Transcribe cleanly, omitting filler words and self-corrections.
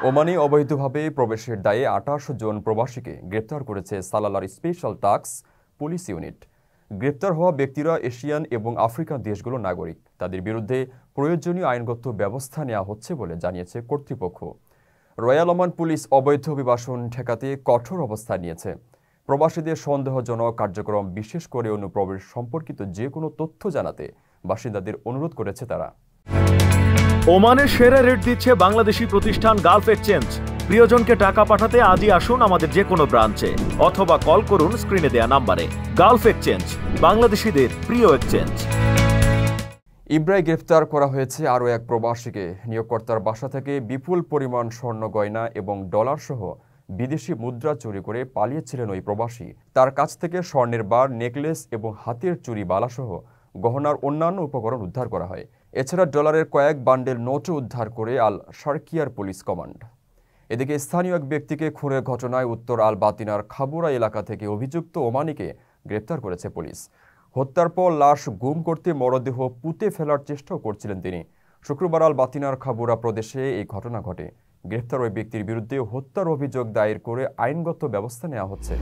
ওমানে অবৈধভাবে প্রবেশের দায়ে ২৮ জন প্রবাসীকে গ্রেপ্তার করেছে সালালার স্পেশাল টাস্ক পুলিশ ইউনিট। গ্রেপ্তার হওয়া ব্যক্তিরা এশিয়ান এবং আফ্রিকান দেশগুলোর নাগরিক। তাদের বিরুদ্ধে প্রয়োজনীয় আইনগত ব্যবস্থা নেওয়া হচ্ছে বলে জানিয়েছে কর্তৃপক্ষ। রয়্যাল ওমান পুলিশ অবৈধ অভিবাসন ঠেকাতে কঠোর অবস্থান নিয়েছে। প্রবাসীদের সন্দেহজনক কার্যক্রম, বিশেষ করে অনুপ্রবেশ সম্পর্কিত যে কোনো তথ্য জানাতে বাসিন্দাদের অনুরোধ করেছে তারা। ওমানের সেরা রেট দিচ্ছে বাংলাদেশি প্রতিষ্ঠান গালফ এক্সচেঞ্জ। প্রিয়জনকে টাকা পাঠাতে আজই আসুন আমাদের যে কোনো ব্রাঞ্চে অথবা কল করুন স্ক্রিনে দেয়া নাম্বারে। গালফ এক্সচেঞ্জ, বাংলাদেশিদের প্রিয় এক্সচেঞ্জ। ইব্রায় গ্রেফতার করা হয়েছে আরও এক প্রবাসীকে। নিয়োগকর্তার বাসা থেকে বিপুল পরিমাণ স্বর্ণ গয়না এবং ডলার সহ বিদেশি মুদ্রা চুরি করে পালিয়েছিলেন ওই প্রবাসী। তার কাছ থেকে স্বর্ণের বার, নেকলেস এবং হাতের চুরি বালাসহ গহনার অন্যান্য উপকরণ উদ্ধার করা হয়। এছাড়া ডলারের কয়েক বান্ডেল নোটও উদ্ধার করে আল শারকিয়ার পুলিশ কমান্ড। এদিকে স্থানীয় এক ব্যক্তিকে খুনের ঘটনায় উত্তর আল বাতিনার খাবুরা এলাকা থেকে অভিযুক্ত ওমানিকে গ্রেপ্তার করেছে পুলিশ। হত্যার পর লাশ গুম করতে মরদেহ পুঁতে ফেলার চেষ্টাও করছিলেন তিনি। শুক্রবার আল বাতিনার খাবুরা প্রদেশে এই ঘটনা ঘটে। গ্রেপ্তার ওই ব্যক্তির বিরুদ্ধে হত্যার অভিযোগ দায়ের করে আইনগত ব্যবস্থা নেওয়া হচ্ছে।